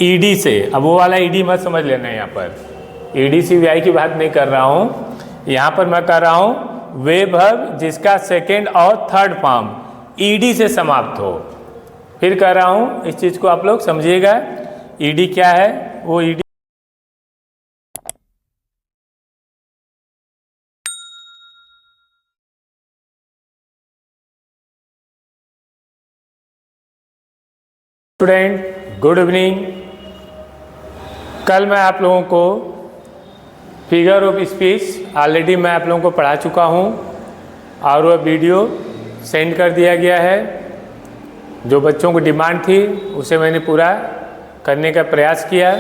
ED से, अब वो वाला ईडी मत समझ लेना, यहाँ पर ईडी सी वी आई की बात नहीं कर रहा हूँ, यहाँ पर मैं कर रहा हूँ वे वर्ब जिसका सेकेंड और थर्ड फॉर्म ईडी से समाप्त हो। फिर कर रहा हूँ, इस चीज़ को आप लोग समझिएगा। ईडी क्या है? वो ईडी स्टूडेंट, गुड इवनिंग। कल मैं आप लोगों को फिगर ऑफ स्पीच ऑलरेडी मैं आप लोगों को पढ़ा चुका हूँ और वह वीडियो सेंड कर दिया गया है। जो बच्चों को डिमांड थी उसे मैंने पूरा करने का प्रयास किया।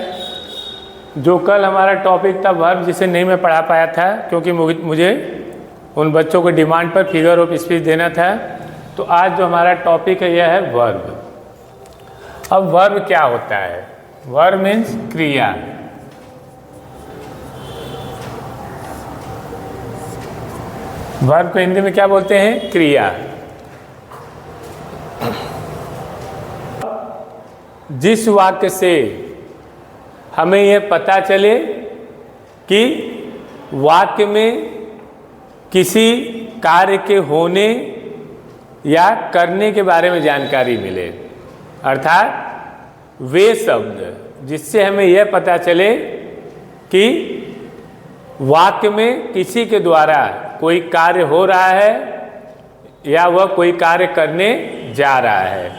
जो कल हमारा टॉपिक था वर्ब, जिसे नहीं मैं पढ़ा पाया था क्योंकि मुझे उन बच्चों को डिमांड पर फिगर ऑफ स्पीच देना था, तो आज जो हमारा टॉपिक है यह है वर्ब। अब वर्ब क्या होता है? वर्ब मीन्स क्रिया। वर्ब को हिंदी में क्या बोलते हैं? क्रिया। जिस वाक्य से हमें यह पता चले कि वाक्य में किसी कार्य के होने या करने के बारे में जानकारी मिले, अर्थात वे शब्द जिससे हमें यह पता चले कि वाक्य में किसी के द्वारा कोई कार्य हो रहा है या वह कोई कार्य करने जा रहा है,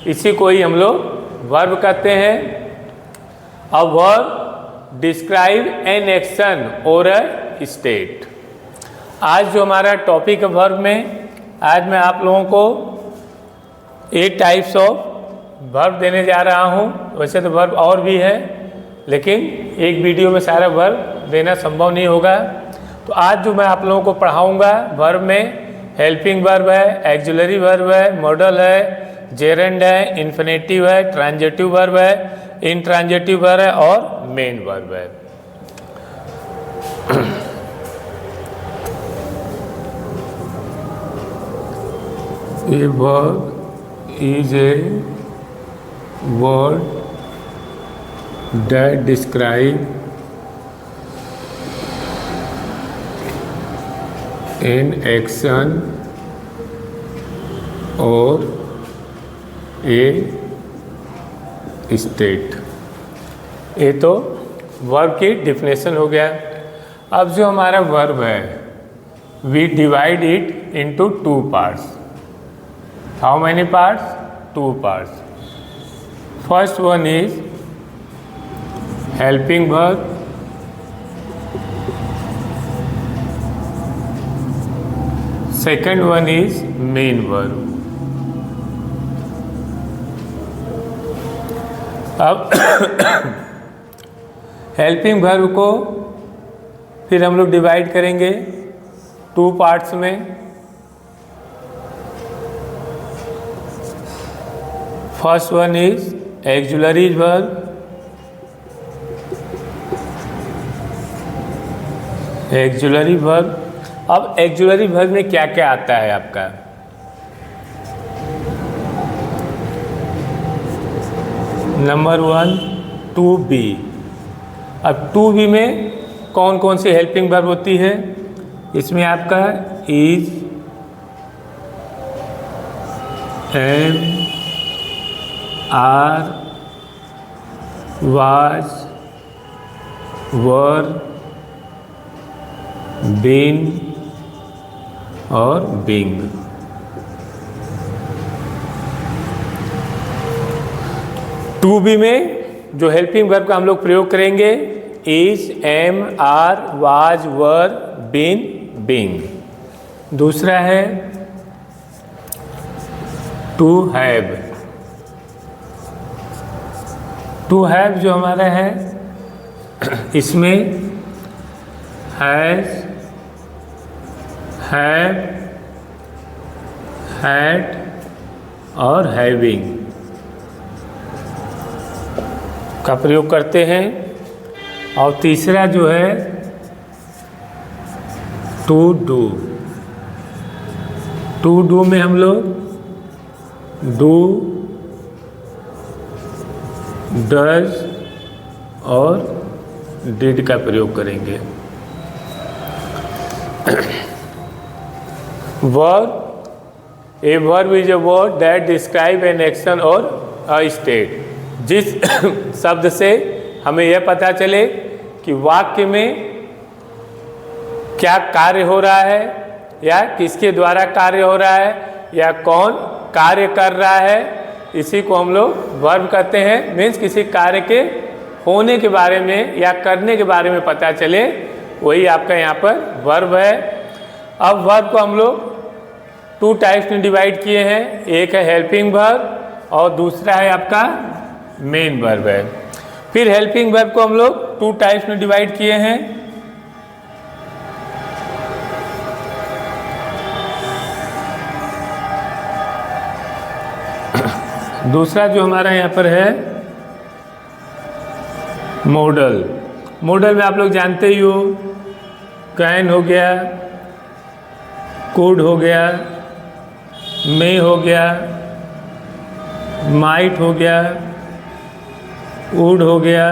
इसी को ही हम लोग वर्ब कहते हैं। अब वर्ब डिस्क्राइब एन एक्शन और अ स्टेट। आज जो हमारा टॉपिक है वर्ब में, आज मैं आप लोगों को 8 टाइप्स ऑफ वर्ब देने जा रहा हूँ। वैसे तो वर्ब और भी है, लेकिन एक वीडियो में सारा वर्ब देना संभव नहीं होगा। तो आज जो मैं आप लोगों को पढ़ाऊँगा वर्ब में हेल्पिंग वर्ब है, एक्जुलरी वर्ब है, मॉडल है, जेरेंड है, इन्फिनेटिव है, ट्रांजिटिव वर्ब है, इंट्रांजिटिव वर्ब है और मेन वर्ब है। A verb is a word that describe an action or a state। ये तो वर्ब की डिफिनेशन हो गया। अब जो हमारा वर्ब है, we divide it into 2 parts. How many parts? 2 parts. First one is helping verb, second one is main verb. अब हेल्पिंग वर्ब को फिर हम लोग डिवाइड करेंगे 2 पार्ट्स में। First one is auxiliary verb, auxiliary verb. अब auxiliary verb में क्या क्या आता है आपका? Number 1 to be. अब टू बी में कौन कौन सी हेल्पिंग वर्ब होती है? इसमें आपका is, am, are, was, were, been और बीइंग। टू बी में जो हेल्पिंग वर्ब का हम लोग प्रयोग करेंगे is, am, are, was, were, been, being. दूसरा है टू हैव। टू हैव जो हमारा है इसमें हैज, हैव, हैड और हैविंग का प्रयोग करते हैं। और तीसरा जो है टू डू। टू डू में हम लोग डू, डज और डिड का प्रयोग करेंगे। Verb, a verb is a word that describe an action और अ स्टेट। जिस शब्द से हमें यह पता चले कि वाक्य में क्या कार्य हो रहा है या किसके द्वारा कार्य हो रहा है या कौन कार्य कर रहा है, इसी को हम लोग वर्ब कहते हैं। मीन्स किसी कार्य के होने के बारे में या करने के बारे में पता चले, वही आपका यहाँ पर वर्ब है। अब वर्ब को हम लोग 2 टाइप्स में डिवाइड किए हैं, एक है हेल्पिंग वर्ब और दूसरा है आपका मेन वर्ब है। फिर हेल्पिंग वर्ब को हम लोग 2 टाइप्स में डिवाइड किए हैं, दूसरा जो हमारा यहाँ पर है मॉडल। मॉडल में आप लोग जानते ही हो, कैन हो गया, कुड हो गया, मे हो गया, माइट हो गया, वुड हो गया,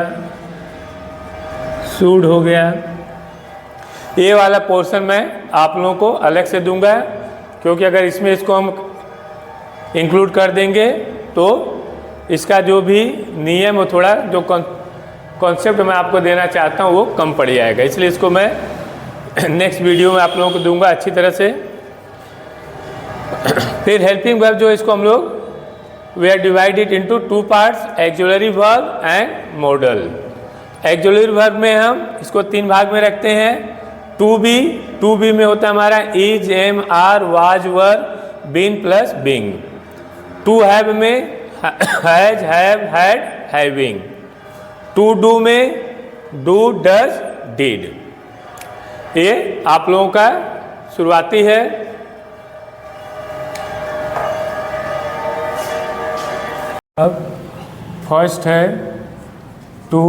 शुड हो गया। ये वाला पोर्शन मैं आप लोगों को अलग से दूंगा, क्योंकि अगर इसमें इसको हम इंक्लूड कर देंगे तो इसका जो भी नियम और थोड़ा जो कॉन्सेप्ट मैं आपको देना चाहता हूँ वो कम पड़ जाएगा, इसलिए इसको मैं नेक्स्ट वीडियो में आप लोगों को दूंगा अच्छी तरह से। फिर हेल्पिंग वर्ब जो इसको हम लोग we are divided into 2 parts, auxiliary verb and modal. Auxiliary verb में हम इसको 3 भाग में रखते हैं। टू बी में होता है हमारा is, am, are, was, were, been plus being. To have में has, have, had, having. To do में डू, डज, डिड। ये आप लोगों का शुरुआती है। अब फर्स्ट है टू,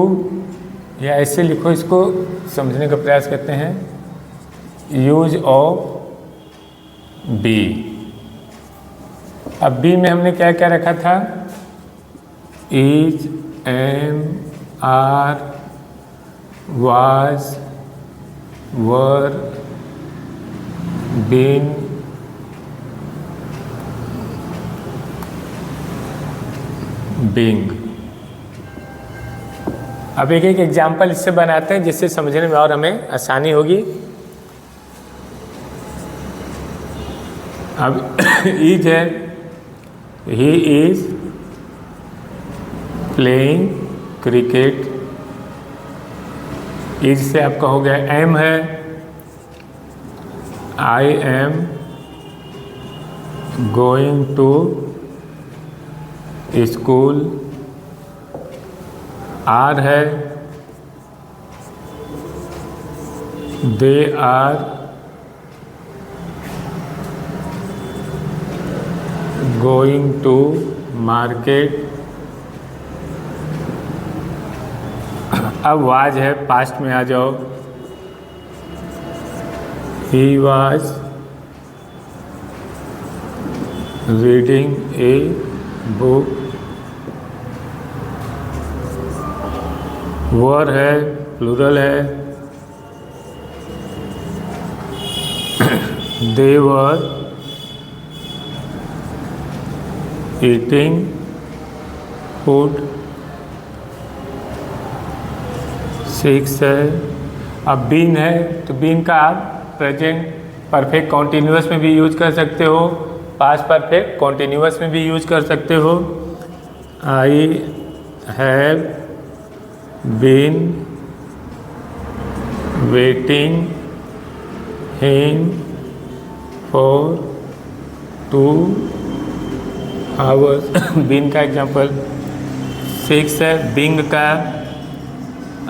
या ऐसे लिखो, इसको समझने का प्रयास करते हैं। Use of be. अब बी में हमने क्या क्या रखा था? Is, am, are, was, were, been, being. अब एक एक एग्जाम्पल इससे बनाते हैं जिससे समझने में और हमें आसानी होगी। अब इज है, he is playing cricket. Is से आपका हो गया। एम है, I am going to school. Are है, they are going to market. अब वाज है, पास्ट में आ जाओ। He was reading a book. Were है, प्लूरल है, दे वर ईटिंग फूड। 6 है। अब बीन है, तो बीन का आप प्रेजेंट परफेक्ट कॉन्टिन्यूअस में भी यूज कर सकते हो, पास्ट परफेक्ट कॉन्टिन्यूअस में भी यूज कर सकते हो। I have been waiting him for 2 hours. Been का एग्जाम्पल। 6 है, बिंग का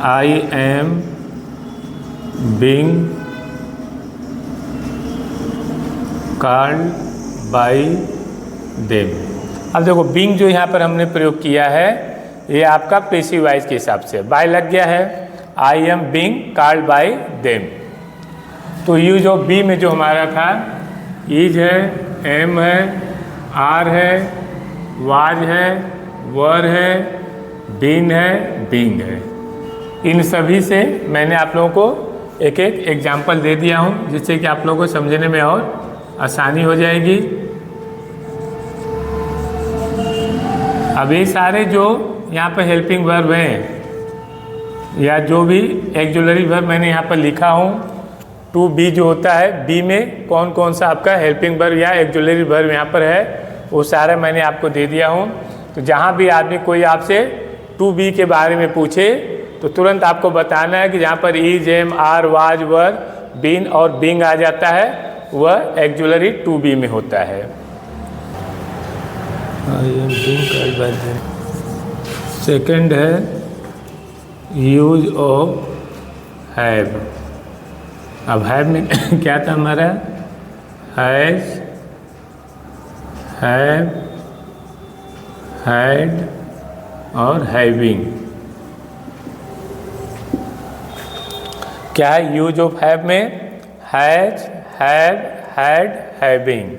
I am being called by them. अब देखो बिंग जो यहाँ पर हमने प्रयोग किया है ये आपका पेसिव वॉइस के हिसाब से बाय लग गया है। I am being called by them. तो यूज ऑफ बी में जो हमारा था इज है, एम है, आर है, वाज है, वर है, बीन है, बीइंग है। इन सभी से मैंने आप लोगों को एक एक एग्जाम्पल दे दिया हूँ, जिससे कि आप लोगों को समझने में और आसानी हो जाएगी। अब ये सारे जो यहाँ पर हेल्पिंग वर्ब हैं या जो भी एक्जुलरी वर्ब मैंने यहाँ पर लिखा हूँ, टू बी जो होता है, बी में कौन कौन सा आपका हेल्पिंग वर्ब या एक्जुलरी वर्ब यहाँ पर है, वो सारा मैंने आपको दे दिया हूँ। तो जहाँ भी आदमी कोई आपसे टू बी के बारे में पूछे तो तुरंत आपको बताना है कि जहाँ पर is, am, are, was, were, been और बीइंग आ जाता है, वह एक्जुलरी टू बी में होता है। सेकंड है यूज ऑफ हैव। अब हैव में क्या था हमारा? हैज, हैव, हैड और हैविंग। क्या है यूज ऑफ हैव में? Has, have, had, having.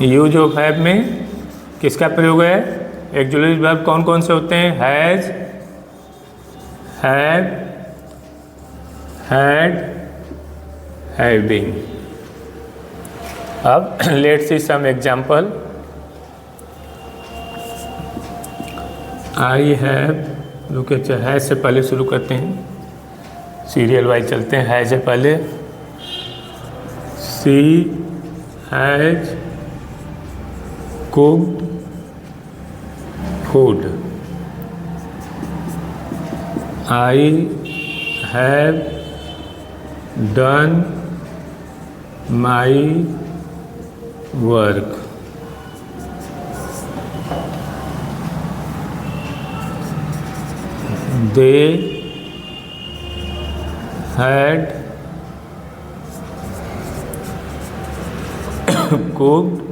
Use of have में किसका प्रयोग है? एक्जुलरी वर्ब कौन कौन से होते हैं? Has, have, had, having. अब let's see some example. I have, रुके, हैज से पहले शुरू करते हैं, सीरियल वाइज चलते हैं। हैज से पहले she has cooked food. I have done my work. They had cooked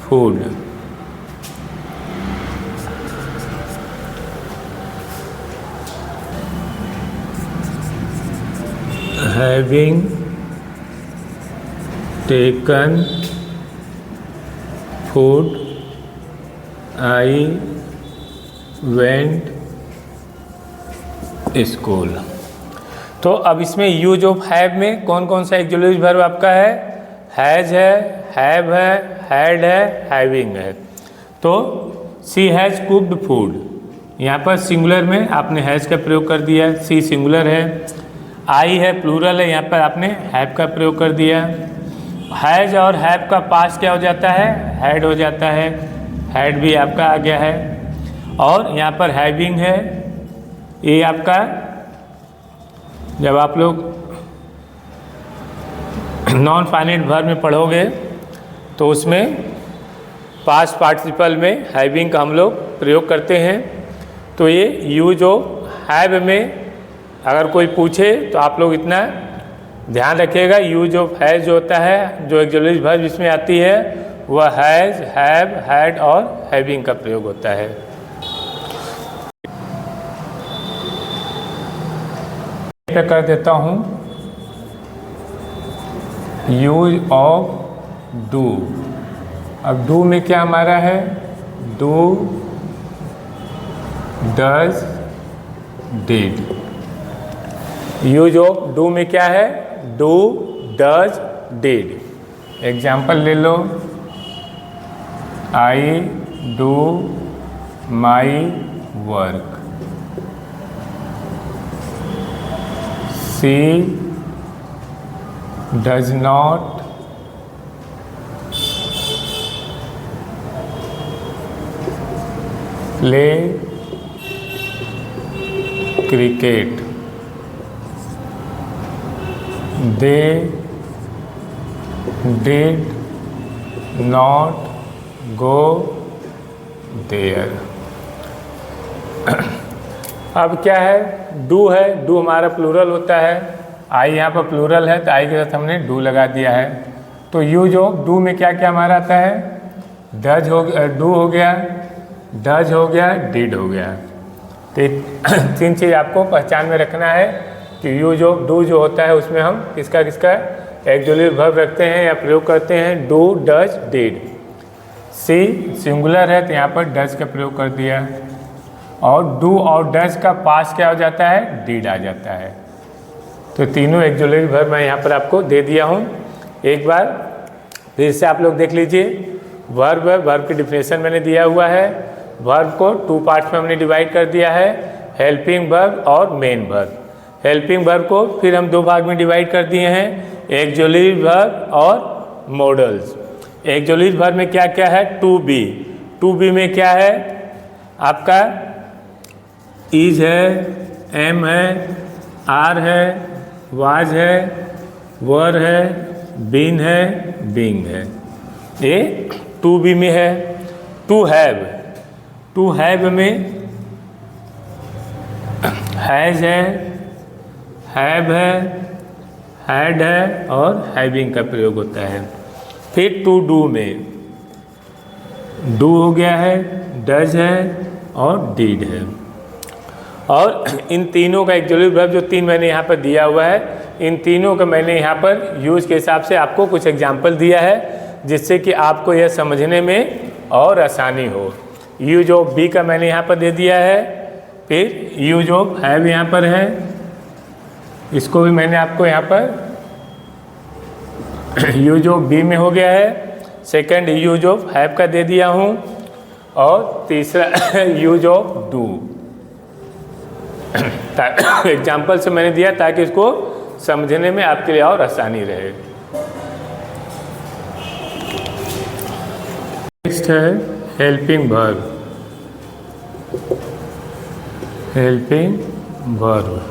food. Having taken food, I went school। तो अब इसमें यूज ऑफ हैव में कौन कौन सा एक्जुलरी वर्ब आपका है? हैज है, हैव है, हैड है, हैविंग है। तो सी हैज कुक्ड फूड, यहाँ पर सिंगुलर में आपने हैज का प्रयोग कर दिया, सी सिंगुलर है। आई है प्लूरल है, यहाँ पर आपने हैव का प्रयोग कर दिया। हैज और हैव का पास क्या हो जाता है? हैड हो जाता है, हैड भी आपका आ गया है। और यहाँ पर हैविंग है, ये आपका जब आप लोग नॉन फाइनाइट वर्ब में पढ़ोगे तो उसमें पास्ट पार्टिसिपल में हैविंग का हम लोग प्रयोग करते हैं। तो ये यूज ऑफ हैव में अगर कोई पूछे तो आप लोग इतना ध्यान रखिएगा, यूज ऑफ हैज जो होता है, जो एक्जुलरी वर्ब जिसमें आती है, वह हैज, हैव, हैड और हैविंग का प्रयोग होता है। कर देता हूँ यूज ऑफ डू। अब डू में क्या हमारा है? Do, does, did. Use of do में क्या है? Do, does, did. एग्जाम्पल ले लो, I do my work. She does not play cricket. They did not go there। अब क्या है? डू है, डू हमारा प्लूरल होता है, आई यहाँ पर प्लूरल है तो आई के साथ हमने डू लगा दिया है। तो यूज ऑफ डू में क्या क्या हमारा आता है? डज हो गया, डू हो गया, डज हो गया, डिड हो गया। तो तीन चीज़ आपको पहचान में रखना है कि यूज ऑफ डू जो होता है उसमें हम किसका किसका एक्जुलरी वर्ब रखते हैं या प्रयोग करते हैं? Do, does, did. She singular है तो यहाँ पर डज का प्रयोग कर दिया, और डू और डज का पास क्या हो जाता है, डिड आ जाता है। तो तीनों एक्सुलेटरी वर्ब मैं यहाँ पर आपको दे दिया हूँ। एक बार फिर से आप लोग देख लीजिए। वर्ब की डिफिनेशन मैंने दिया हुआ है। वर्ब को 2 पार्ट्स में हमने डिवाइड कर दिया है, हेल्पिंग वर्ब और मेन वर्ब। हेल्पिंग वर्ब को फिर हम 2 भाग में डिवाइड कर दिए हैं, एक्सुलेटरी वर्ब और मॉडल्स। एक्सुलेटरी वर्ब में क्या क्या है, टू बी में क्या है आपका, इज है, एम है, आर है, वाज है, वर है, बीन है, बीइंग है। ये टू बी में है। टू हैव में हैज है, हैव है, हैड है और हैविंग का प्रयोग होता है। फिर टू डू में डू हो गया है, डज है और डीड है। और इन तीनों का एक्सुलेटरी वर्ब जो 3 मैंने यहाँ पर दिया हुआ है, इन तीनों का मैंने यहाँ पर यूज के हिसाब से आपको कुछ एग्जाम्पल दिया है, जिससे कि आपको यह समझने में और आसानी हो। यूज ऑफ बी का मैंने यहाँ पर दे दिया है, फिर यूज ऑफ हैव यहाँ पर है, इसको भी मैंने आपको यहाँ पर यूज ऑफ बी में हो गया है। सेकंड यूज ऑफ हैव का दे दिया हूँ, और तीसरा यूज ऑफ डू एग्जाम्पल से मैंने दिया ताकि इसको समझने में आपके लिए और आसानी रहे। नेक्स्ट है हेल्पिंग वर्ब। हेल्पिंग वर्ब,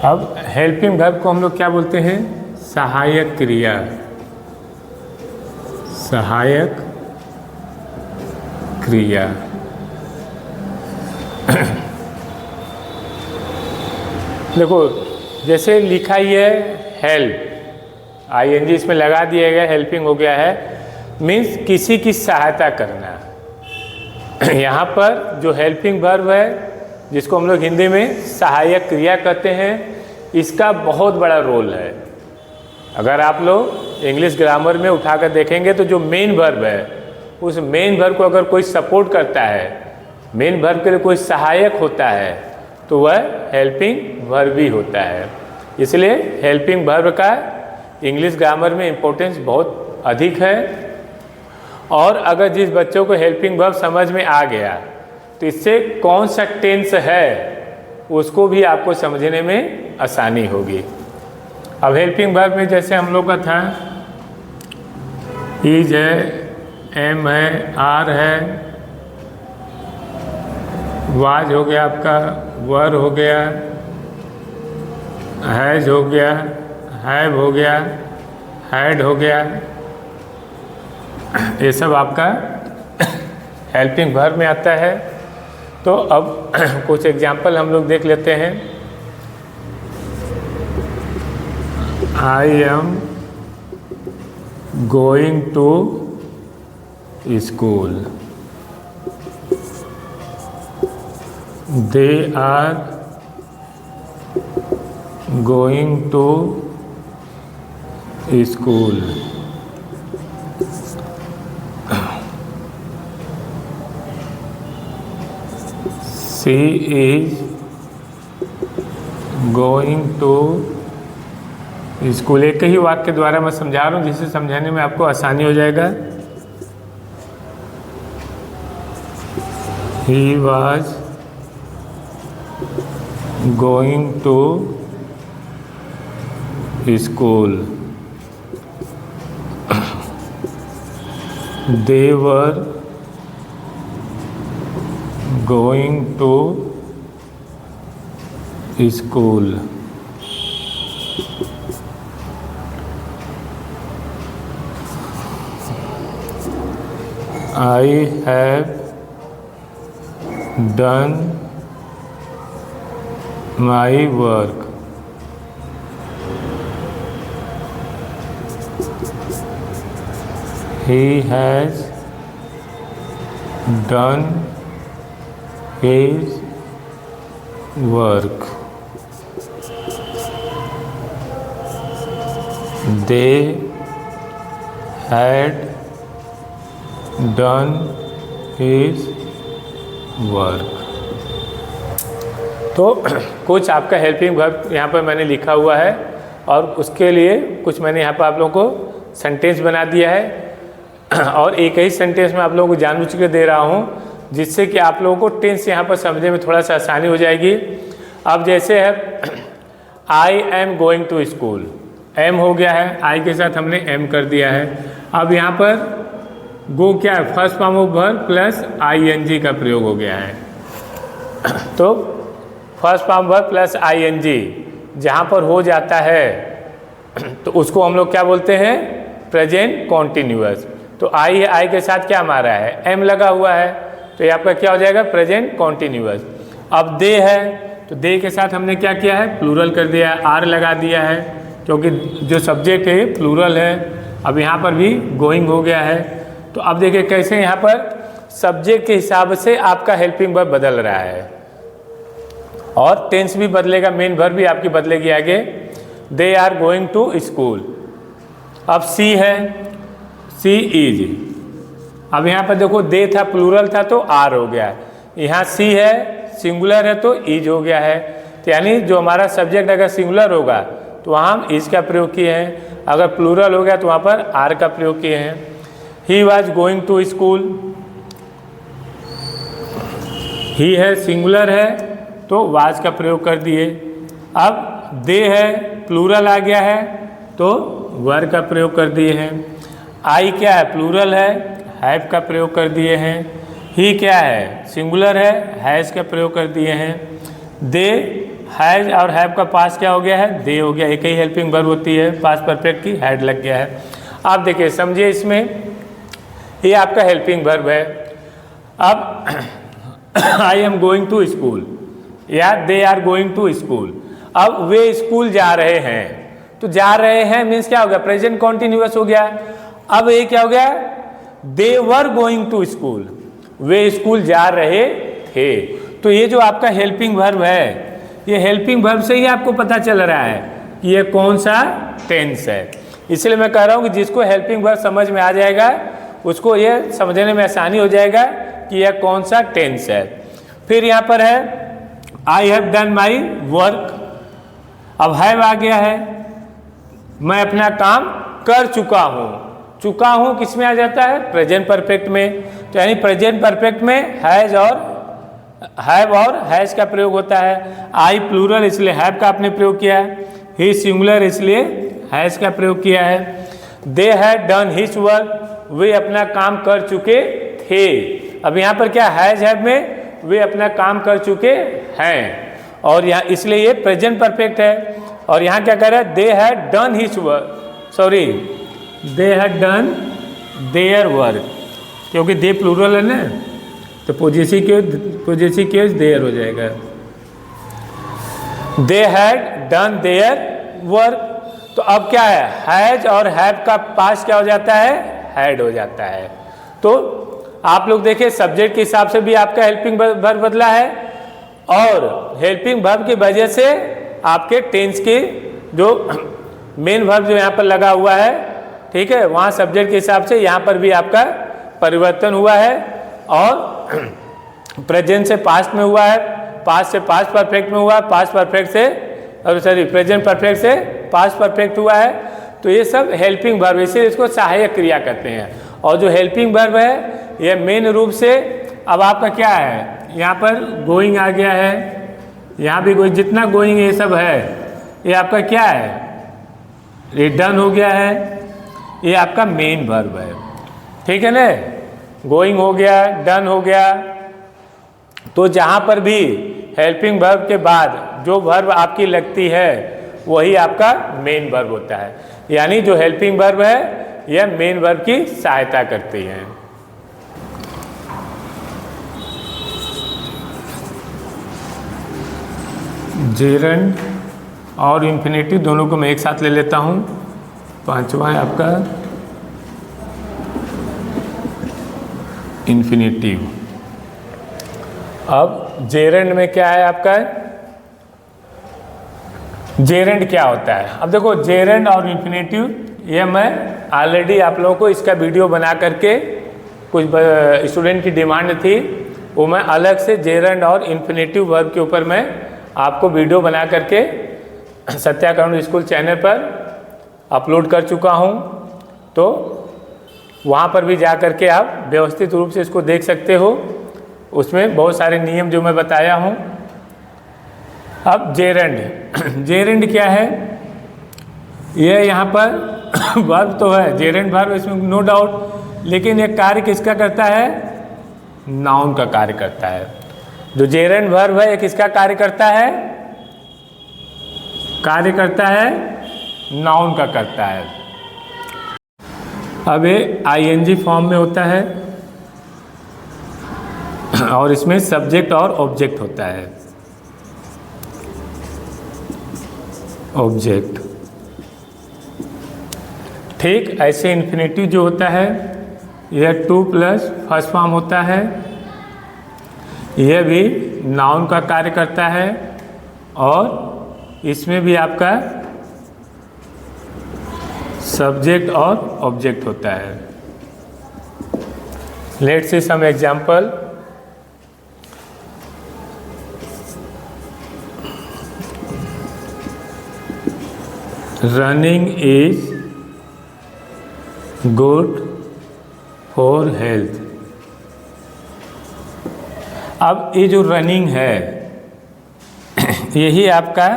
अब हेल्पिंग वर्ब को हम लोग क्या बोलते हैं, सहायक क्रिया। सहायक क्रिया। देखो जैसे लिखा ही है हेल्प, ING इसमें लगा दिया गया, हेल्पिंग हो गया है, मीन्स किसी की सहायता करना। यहाँ पर जो हेल्पिंग वर्ब है, जिसको हम लोग हिंदी में सहायक क्रिया कहते हैं, इसका बहुत बड़ा रोल है। अगर आप लोग इंग्लिश ग्रामर में उठाकर देखेंगे तो जो मेन वर्ब है, उस मेन वर्ब को अगर कोई सपोर्ट करता है, मेन वर्ब के लिए कोई सहायक होता है, तो वह हेल्पिंग वर्ब ही होता है। इसलिए हेल्पिंग वर्ब का इंग्लिश ग्रामर में इम्पोर्टेंस बहुत अधिक है। और अगर जिस बच्चों को हेल्पिंग वर्ब समझ में आ गया, तो इससे कौन सा टेंस है उसको भी आपको समझने में आसानी होगी। अब हेल्पिंग वर्ब में जैसे हम लोग का था, इज है, एम है, आर है, वाज हो गया आपका, वर हो गया, हैज हो गया, हैव हो गया, हैड हो गया, ये सब आपका हेल्पिंग वर्ब में आता है। तो अब कुछ एग्जाम्पल हम लोग देख लेते हैं। I am going to school, they are going to school, she is going to school. एक ही वाक्य द्वारा मैं समझा रहा हूँ, जिसे समझाने में आपको आसानी हो जाएगा। He was going to school, they were going to school, I have done my work, he has done his work, they had done his work. तो कुछ आपका हेल्पिंग वर्ब यहाँ पर मैंने लिखा हुआ है और उसके लिए कुछ मैंने यहाँ पर आप लोगों को सेंटेंस बना दिया है और एक ही सेंटेंस में आप लोगों को जानबूझ के दे रहा हूँ जिससे कि आप लोगों को टेंस यहाँ पर समझने में थोड़ा सा आसानी हो जाएगी। अब जैसे है I am going to school, am हो गया है, आई के साथ हमने एम कर दिया है। अब यहाँ पर गो क्या है, first form of verb plus ING का प्रयोग हो गया है। तो first form verb plus ING जहाँ पर हो जाता है तो उसको हम लोग क्या बोलते हैं, प्रेजेंट कॉन्टिन्यूअस। तो आई है, आई के साथ क्या मारा है, एम लगा हुआ है, तो ये आपका क्या हो जाएगा, प्रेजेंट कॉन्टिन्यूअस। अब दे है तो दे के साथ हमने क्या किया है, प्लूरल कर दिया है, आर लगा दिया है क्योंकि जो सब्जेक्ट है प्लूरल है। अब यहाँ पर भी गोइंग हो गया है। तो अब देखिए कैसे यहाँ पर सब्जेक्ट के हिसाब से आपका हेल्पिंग वर्ब बदल रहा है और टेंस भी बदलेगा, मेन वर्ब भी आपकी बदलेगी आगे। They are going to school. अब सी है, सी इज। अब यहाँ पर देखो दे था प्लूरल था तो आर हो गया, यहाँ सी है सिंगुलर है तो इज हो गया है। तो यानी जो हमारा सब्जेक्ट अगर सिंगुलर होगा तो वहाँ हम इज का प्रयोग किए हैं, अगर प्लूरल हो गया तो वहाँ पर आर का प्रयोग किए हैं। He was going to school, he है सिंगुलर है तो वाज का प्रयोग कर दिए। अब दे है प्लूरल आ गया है तो वर का प्रयोग कर दिए हैं। आई क्या है, प्लूरल है, हैव का प्रयोग कर दिए हैं। ही क्या है, सिंगुलर है, हैज़ का प्रयोग कर दिए हैं। दे, हैज़ और हैव का पास क्या हो गया है, दे हो गया, एक ही हेल्पिंग वर्ब होती है, पास परफेक्ट की हैड लग गया है। आप देखिए समझिए इसमें ये आपका हेल्पिंग वर्ब है। अब I am going to school या they are going to school. अब वे स्कूल जा रहे हैं, तो जा रहे हैं मीन्स क्या हो गया, प्रेजेंट कॉन्टिन्यूअस हो गया। अब ये क्या हो गया, they were going to school, वे स्कूल जा रहे थे। तो ये जो आपका हेल्पिंग वर्ब है, ये हेल्पिंग वर्ब से ही आपको पता चल रहा है कि ये कौन सा टेंस है। इसलिए मैं कह रहा हूँ कि जिसको हेल्पिंग वर्ब समझ में आ जाएगा उसको ये समझने में आसानी हो जाएगा कि यह कौन सा टेंस है। फिर यहाँ पर है आई हैव डन माई वर्क। अब हैव आ गया है, मैं अपना काम कर चुका हूँ। चुका हूँ किस में आ जाता है, प्रेजेंट परफेक्ट में। तो यानी प्रेजेंट परफेक्ट में हैज़ और हैव और हैज़ का प्रयोग होता है। आई प्लूरल इसलिए हैव का आपने प्रयोग किया है, ही सिंगुलर इसलिए हैज़ का प्रयोग किया है। They had done his work, वे अपना काम कर चुके थे। अब यहाँ पर क्या हैज़ हैव में वे अपना काम कर चुके हैं और यहाँ इसलिए ये प्रेजेंट परफेक्ट है। और यहाँ क्या कह रहा है, they had done his work, sorry they had done their work, क्योंकि दे प्लूरल है ना तो पोजेसिव केस देयर हो जाएगा। दे हैड डन देयर वर्क। तो अब क्या है, हैज और हैव का पास क्या हो जाता है, हैड हो जाता है। तो आप लोग देखिए सब्जेक्ट के हिसाब से भी आपका हेल्पिंग वर्ब बदला है और हेल्पिंग वर्ब की वजह से आपके टेंस के जो मेन वर्ब जो यहाँ पर लगा हुआ है, ठीक है, वहाँ सब्जेक्ट के हिसाब से यहाँ पर भी आपका परिवर्तन हुआ है और प्रेजेंट से पास्ट में हुआ है, पास्ट से पास्ट परफेक्ट में हुआ है, पास्ट परफेक्ट से सॉरी प्रेजेंट परफेक्ट से पास्ट परफेक्ट हुआ है। तो ये सब हेल्पिंग वर्ब, इसीलिए इसको सहायक क्रिया कहते हैं। और जो हेल्पिंग वर्ब है ये मेन रूप से अब आपका क्या है, यहाँ पर गोइंग आ गया है, यहाँ भी गोइंग, जितना गोइंग ये सब है ये आपका क्या है, ये डन हो गया है, ये आपका मेन वर्ब है, ठीक है ना। गोइंग हो गया, डन हो गया। तो जहाँ पर भी हेल्पिंग वर्ब के बाद जो वर्ब आपकी लगती है वही आपका मेन वर्ब होता है। यानी जो हेल्पिंग वर्ब है यह मेन वर्ब की सहायता करती है। जेरंड और इन्फिनेटिव दोनों को मैं एक साथ ले लेता हूँ। पांचवा है आपका इन्फिनेटिव। अब जेरंड में क्या है आपका, जेरंड क्या होता है। अब देखो जेरंड और इन्फिनेटिव ये मैं ऑलरेडी आप लोगों को इसका वीडियो बना करके, कुछ स्टूडेंट की डिमांड थी, वो मैं अलग से जेरंड और इन्फिनेटिव वर्ब के ऊपर मैं आपको वीडियो बना करके सत्या कानून स्कूल चैनल पर अपलोड कर चुका हूँ। तो वहाँ पर भी जा कर के आप व्यवस्थित रूप से इसको देख सकते हो। उसमें बहुत सारे नियम जो मैं बताया हूँ। अब जेरंड, जेरंड क्या है? ये यहाँ पर वर्ब तो है, जेरंड वर्ब, इसमें नो डाउट, लेकिन ये कार्य किसका करता है? नाउन का कार्य करता है। जो जेरंड वर्ब है ये किसका कार्य करता है? कार्य करता है नाउन का करता है। अब ये आईएनजी फॉर्म में होता है और इसमें सब्जेक्ट और ऑब्जेक्ट होता है। ऑब्जेक्ट, ठीक ऐसे इन्फिनेटिव जो होता है यह 2 प्लस फर्स्ट फॉर्म होता है। यह भी नाउन का कार्य करता है और इसमें भी आपका सब्जेक्ट और ऑब्जेक्ट होता है। Let's see some example. Running is good for health. अब ये जो रनिंग है यही आपका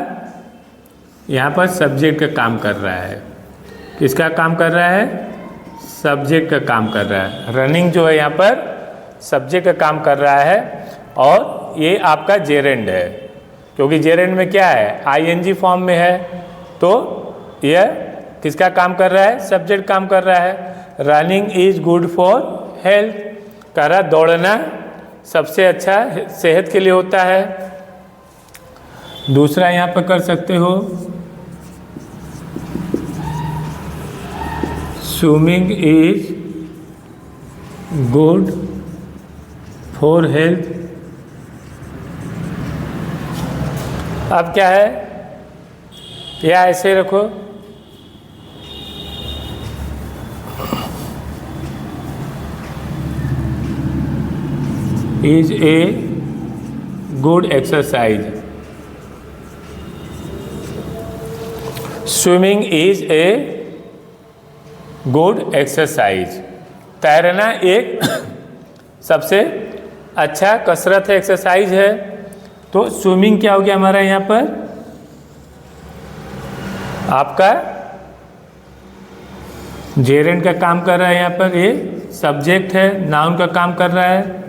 यहाँ पर सब्जेक्ट का काम कर रहा है। किसका काम कर रहा है? सब्जेक्ट का काम कर रहा है। रनिंग जो है यहाँ पर सब्जेक्ट का काम कर रहा है और ये आपका जेरेंड है, क्योंकि जेरेंड में क्या है? आईएनजी फॉर्म में है, तो यह किसका काम कर रहा है? सब्जेक्ट काम कर रहा है। Running is good for health, कह रहा दौड़ना सबसे अच्छा सेहत के लिए होता है। दूसरा यहाँ पर कर सकते हो, swimming is good for health. अब क्या है? या ऐसे रखो, is a good exercise. Swimming is a good exercise. तैरना एक सबसे अच्छा कसरत है, एक्सरसाइज है। तो स्विमिंग क्या हो गया हमारा यहाँ पर? आपका जेरेंड का काम कर रहा है, यहाँ पर ये सब्जेक्ट है, नाउन का काम कर रहा है।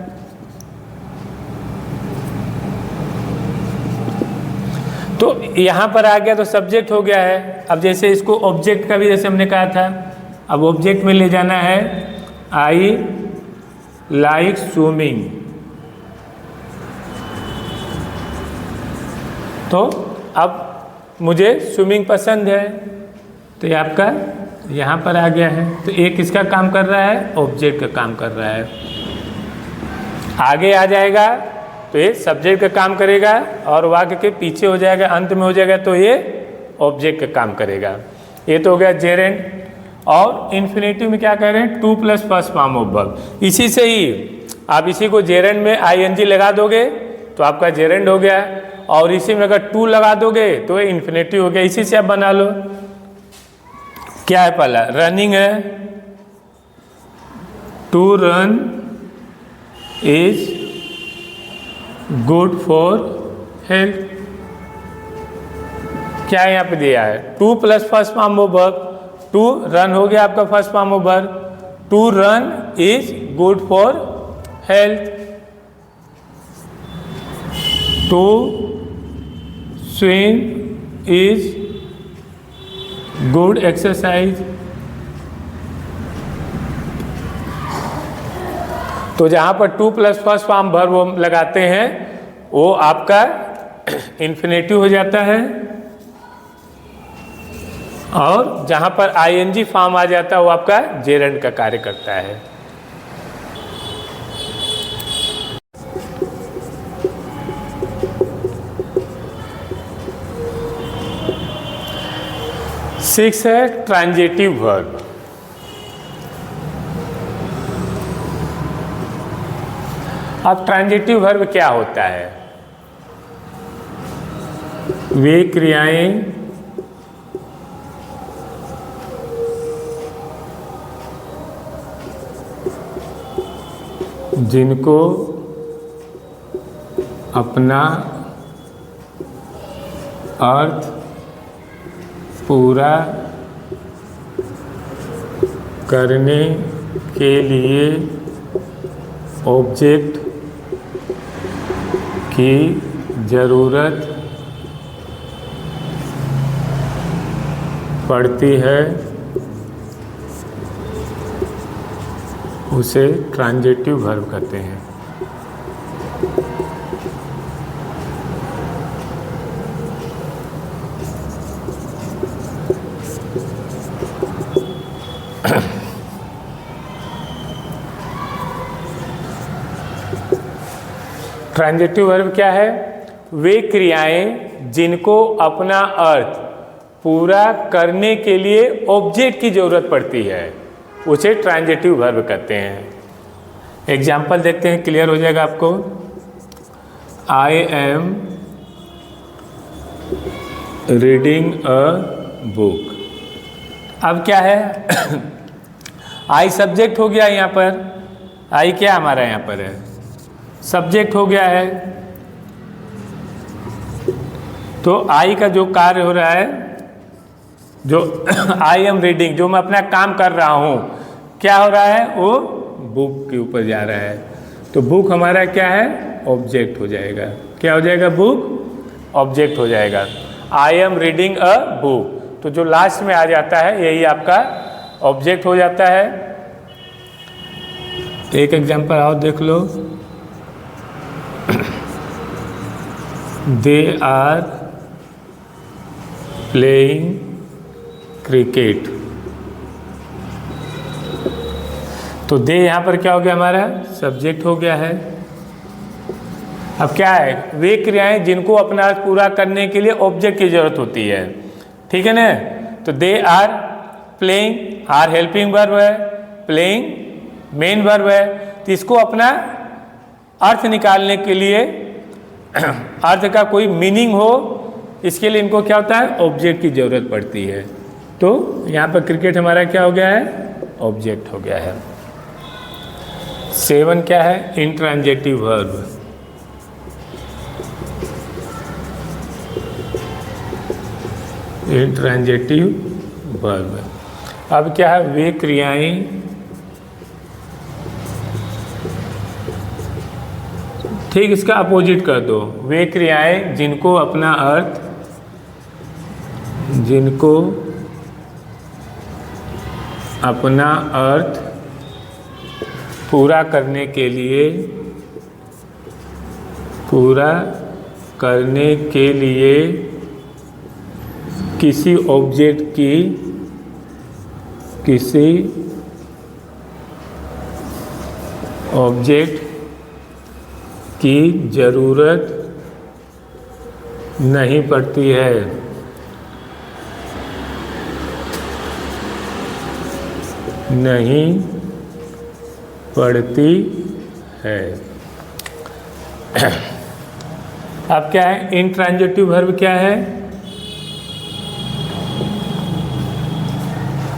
तो यहाँ पर आ गया तो सब्जेक्ट हो गया है। अब जैसे इसको ऑब्जेक्ट का भी जैसे हमने कहा था, अब ऑब्जेक्ट में ले जाना है, आई लाइक स्विमिंग। तो अब मुझे स्विमिंग पसंद है, तो ये आपका यहाँ पर आ गया है। तो एक किसका काम कर रहा है? ऑब्जेक्ट का काम कर रहा है। आगे आ जाएगा तो ये सब्जेक्ट का काम करेगा और वाक्य के पीछे हो जाएगा, अंत में हो जाएगा तो ये ऑब्जेक्ट का काम करेगा। ये तो हो गया जेरेंड। और इन्फिनेटिव में क्या कह रहे हैं? 2 plus first form of verb. इसी से ही आप इसी को जेरेंड में आईएनजी लगा दोगे तो आपका जेरेंड हो गया, और इसी में अगर 2 लगा दोगे तो ये इन्फिनेटिव हो गया। इसी से आप बना लो। क्या है? पहला रनिंग है, to run is good for health. क्या यहाँ पे दिया है? 2 plus first form of verb. 2 run हो गया आपका first form of verb. 2 run is good for health. 2 swim is good exercise. तो जहाँ पर 2 प्लस फर्स्ट फॉर्म वर्ब लगाते हैं वो आपका इन्फिनेटिव हो जाता है, और जहाँ पर आईएनजी फॉर्म आ जाता है वो आपका जेरेंड का कार्य करता है। 6 है ट्रांजिटिव वर्ब। अब ट्रांजिटिव वर्ब क्या होता है? वे क्रियाएं जिनको अपना अर्थ पूरा करने के लिए ऑब्जेक्ट की ज़रूरत पड़ती है, उसे ट्रांजिटिव वर्ब कहते हैं। ट्रांजिटिव वर्ब क्या है? वे क्रियाएं जिनको अपना अर्थ पूरा करने के लिए ऑब्जेक्ट की जरूरत पड़ती है, उसे ट्रांजिटिव वर्ब कहते हैं। एग्जाम्पल देखते हैं, क्लियर हो जाएगा आपको। I am reading a book. अब क्या है? आई सब्जेक्ट हो गया, यहाँ पर आई क्या हमारा यहाँ पर है? सब्जेक्ट हो गया है। तो आई का जो कार्य हो रहा है, जो आई एम रीडिंग, जो मैं अपना काम कर रहा हूँ, क्या हो रहा है? वो बुक के ऊपर जा रहा है। तो बुक हमारा क्या है? ऑब्जेक्ट हो जाएगा। क्या हो जाएगा? बुक ऑब्जेक्ट हो जाएगा। I am reading a book, तो जो लास्ट में आ जाता है यही आपका ऑब्जेक्ट हो जाता है। एक एग्जांपल और देख लो। They are playing cricket. तो दे यहाँ पर क्या हो गया? हमारा सब्जेक्ट हो गया है। अब क्या है? वे क्रियाएं जिनको अपना अर्थ पूरा करने के लिए ऑब्जेक्ट की जरूरत होती है, ठीक है ना? तो they are playing, are helping verb है, प्लेइंग मेन वर्ब है। तो इसको अपना अर्थ निकालने के लिए, अर्थ का कोई मीनिंग हो, इसके लिए इनको क्या होता है? ऑब्जेक्ट की जरूरत पड़ती है। तो यहाँ पर क्रिकेट हमारा क्या हो गया है? ऑब्जेक्ट हो गया है। 7 क्या है? Intransitive verb. Intransitive verb. अब क्या है? वे क्रियाएं, ठीक इसका अपोजिट कर दो। वे क्रियाएं जिनको अपना अर्थ, जिनको अपना अर्थ पूरा करने के लिए, पूरा करने के लिए किसी ऑब्जेक्ट की, किसी ऑब्जेक्ट की जरूरत नहीं पड़ती है, नहीं पड़ती है। अब क्या है? इंट्रांजिटिव वर्ब क्या है?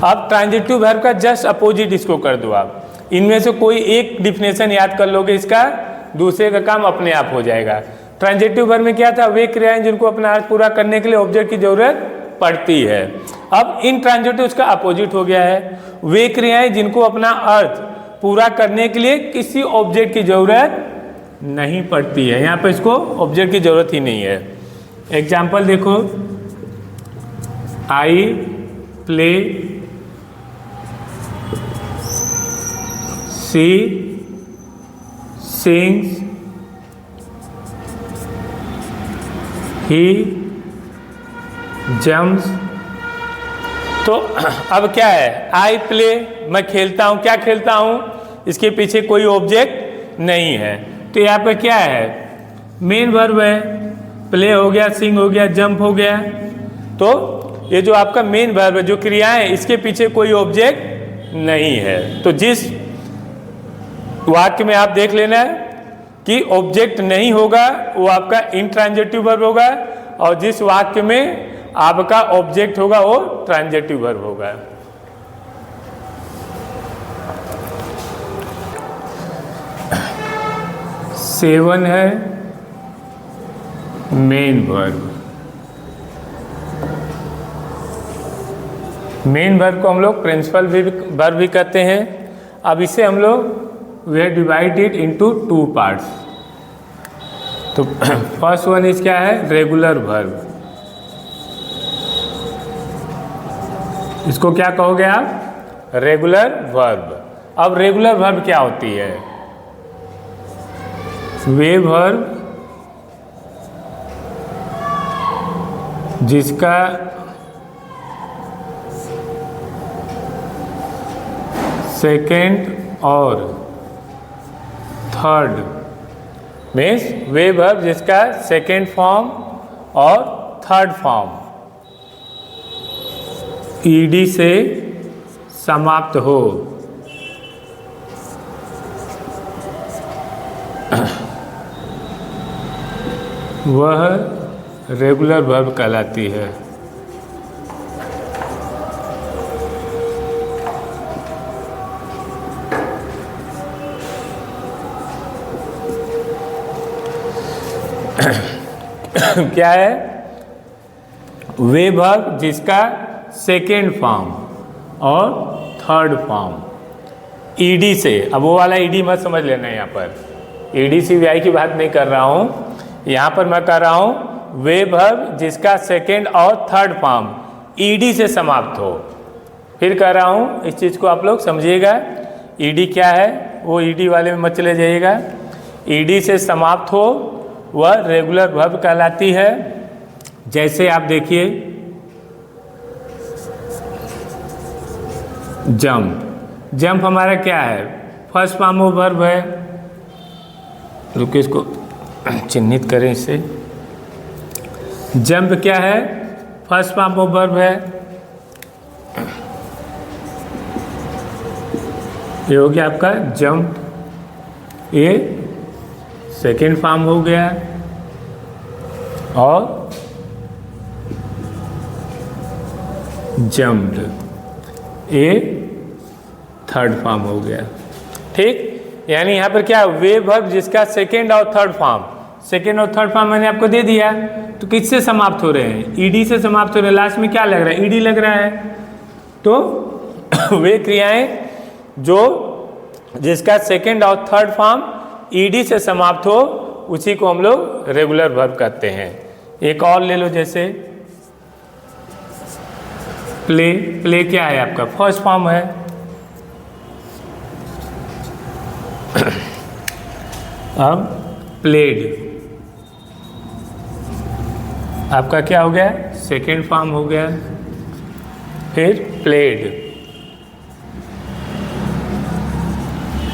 अब ट्रांजिटिव वर्ब का जस्ट अपोजिट इसको कर दो आप। इनमें से कोई एक डिफिनेशन याद कर लोगे, इसका दूसरे का काम अपने आप हो जाएगा। ट्रांजिटिव वर्ब में क्या था? वे क्रियाएं जिनको अपना अर्थ पूरा करने के लिए ऑब्जेक्ट की जरूरत पड़ती है। अब इंट्रांजिटिव उसका अपोजिट हो गया है। वे क्रियाएं जिनको अपना अर्थ पूरा करने के लिए किसी ऑब्जेक्ट की जरूरत नहीं पड़ती है। यहाँ पर इसको ऑब्जेक्ट की जरूरत ही नहीं है। एग्जाम्पल देखो, I play, she sings, he jumps। तो अब क्या है? आई प्ले, मैं खेलता हूँ। क्या खेलता हूँ? इसके पीछे कोई ऑब्जेक्ट नहीं है। तो यहाँ पे क्या है? मेन वर्ब है। प्ले हो गया, सिंग हो गया, जंप हो गया। तो ये जो आपका मेन वर्ब है, जो क्रियाएं, इसके पीछे कोई ऑब्जेक्ट नहीं है। तो जिस वाक्य में आप देख लेना है कि ऑब्जेक्ट नहीं होगा वो आपका इंट्रांजिटिव वर्ब होगा, और जिस वाक्य में आपका ऑब्जेक्ट होगा वो ट्रांजिटिव वर्ब होगा। सेवन है मेन वर्ब। मेन वर्ब को हम लोग प्रिंसिपल वर्ब भी कहते हैं। अब इसे हम लोग we divide it into two parts. तो फर्स्ट वन इज क्या है, रेगुलर वर्ब। इसको क्या कहोगे आप, रेगुलर वर्ब। अब रेगुलर वर्ब क्या होती है, वे वर्ब जिसका सेकेंड और थर्ड मीन्स वे वर्ब जिसका सेकेंड फॉर्म और थर्ड फॉर्म ईडी से समाप्त हो, वह रेगुलर वर्ब कहलाती है। क्या है, वे वर्ब जिसका सेकेंड फॉर्म और थर्ड फॉर्म ईडी से, अब वो वाला ईडी मत समझ लेना, यहाँ पर ईडी सी वी आई की बात नहीं कर रहा हूँ, यहाँ पर मैं कर रहा हूँ वे वर्ब जिसका सेकेंड और थर्ड फॉर्म ईडी से समाप्त हो। फिर कह रहा हूँ, इस चीज़ को आप लोग समझिएगा, ईडी क्या है, वो ईडी वाले में मत चले जाइएगा। ईडी से समाप्त हो वह रेगुलर वर्ब कहलाती है। जैसे आप देखिए जंप, जंप हमारा क्या है, फर्स्ट फॉर्म ऑफ वर्ब है। रुकिए इसको चिन्हित करें इससे। जंप क्या है, फर्स्ट फॉर्म ऑफ वर्ब है। ये हो गया आपका जंप, ये सेकेंड फॉर्म हो गया, और जंप्ड ये थर्ड फॉर्म हो गया। ठीक, यानी यहाँ पर क्या, वे वर्ब जिसका सेकेंड और थर्ड फॉर्म, सेकेंड और थर्ड फॉर्म मैंने आपको दे दिया, तो किससे समाप्त हो रहे हैं, ईडी से समाप्त हो रहे हैं। लास्ट में क्या लग रहा है, ईडी लग रहा है। तो वे क्रियाएं जो जिसका सेकेंड और थर्ड फॉर्म ईडी से समाप्त हो, उसी को हम लोग रेगुलर वर्ब कहते हैं। एक और ले लो, जैसे प्ले, प्ले क्या है आपका, फर्स्ट फॉर्म है। अब प्लेड आपका क्या हो गया, सेकेंड फॉर्म हो गया। फिर प्लेड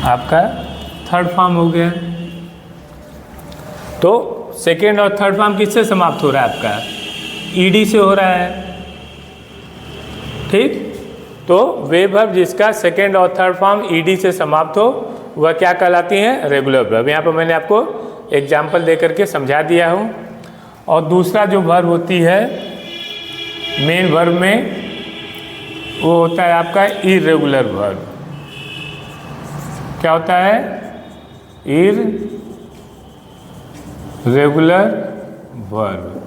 आपका थर्ड फॉर्म हो गया। तो सेकेंड और थर्ड फॉर्म किससे समाप्त हो रहा है आपका, ईडी से हो रहा है। ठीक, तो वे वर्ब जिसका सेकेंड और थर्ड फॉर्म ईडी से समाप्त हो वह क्या कहलाती हैं, रेगुलर वर्ब। यहाँ पर मैंने आपको एग्जाम्पल दे करके समझा दिया हूँ। और दूसरा जो वर्ब होती है मेन वर्ब में, वो होता है आपका इरेगुलर वर्ब। क्या होता है, इरेगुलर वर्ब।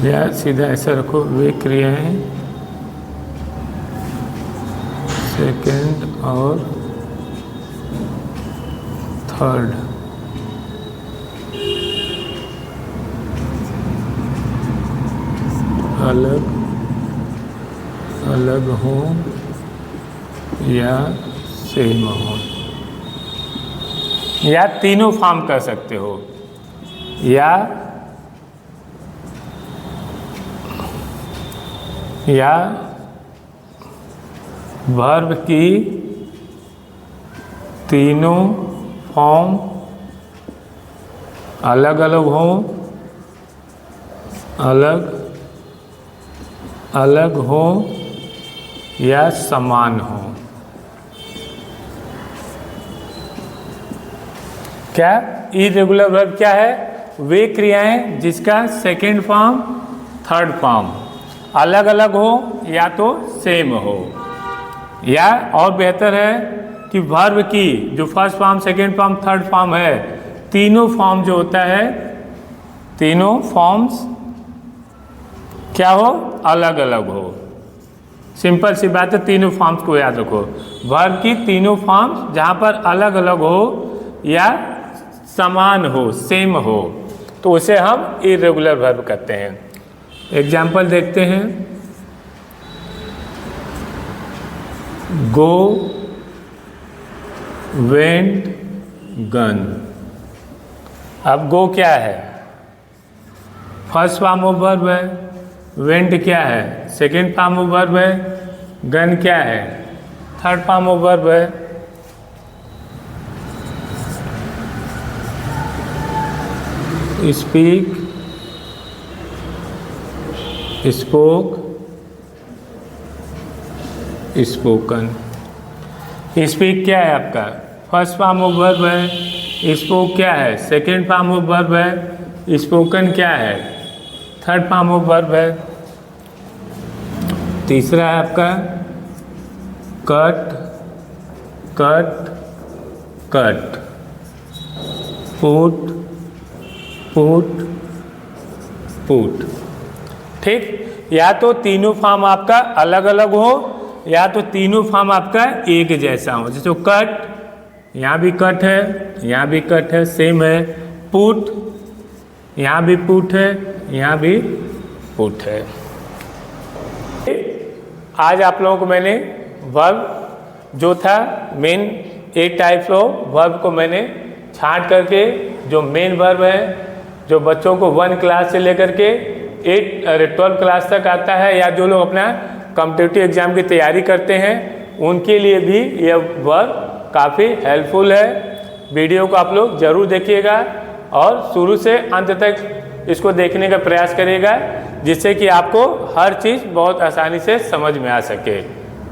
या सीधा ऐसा रखो, वे क्रियाएं सेकेंड और थर्ड अलग अलग हो या सेम हो, या तीनों फॉर्म कर सकते हो। या वर्ब की तीनों फॉर्म अलग अलग हो, अलग हो या समान हो। क्या इरेगुलर वर्ब क्या है? वे क्रियाएं जिसका सेकेंड फॉर्म थर्ड फॉर्म अलग अलग हो या तो सेम हो, या और बेहतर है कि वर्ब की जो first form second form third form है, तीनों फॉर्म जो होता है, तीनों फॉर्म्स क्या हो? अलग अलग हो। सिंपल सी बात है, तीनों फॉर्म्स को याद रखो। वर्ब की तीनों फॉर्म्स जहाँ पर अलग अलग हो या समान हो, सेम हो, तो उसे हम इरेगुलर वर्ब कहते हैं। एग्जाम्पल देखते हैं। गो, वेंट, गन। अब गो क्या है? फर्स्ट फॉर्म ऑफ वर्ब है। वेंट क्या है? सेकेंड फॉर्म ऑफ वर्ब है। गन क्या है? थर्ड फॉर्म ऑफ वर्ब है। Speak, spoke, spoken. स्पीक क्या है आपका? फर्स्ट फॉर्म ऑफ वर्ब है। स्पोक क्या है? सेकेंड फॉर्म ऑफ वर्ब है। स्पोकन क्या है? थर्ड फॉर्म ऑफ वर्ब है। तीसरा है आपका cut, cut, cut. Put, put, put. ठीक, या तो तीनों फॉर्म आपका अलग अलग हो या तो तीनों फॉर्म आपका एक जैसा हो। जैसे कट, यहाँ भी कट है, यहाँ भी कट है, सेम है। पुट, यहाँ भी पुट है, यहाँ भी पुट है। आज आप लोगों को मैंने वर्ब जो था मेन 8 टाइप्स ऑफ वर्ब को मैंने छांट करके, जो मेन वर्ब है जो बच्चों को 1 क्लास से लेकर के 12 क्लास तक आता है, या जो लोग अपना कॉम्पिटिटिव एग्जाम की तैयारी करते हैं उनके लिए भी यह वर्ब काफ़ी हेल्पफुल है। वीडियो को आप लोग ज़रूर देखिएगा और शुरू से अंत तक इसको देखने का प्रयास करिएगा, जिससे कि आपको हर चीज़ बहुत आसानी से समझ में आ सके।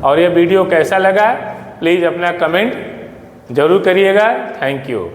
और यह वीडियो कैसा लगा प्लीज़ अपना कमेंट ज़रूर करिएगा। Thank you.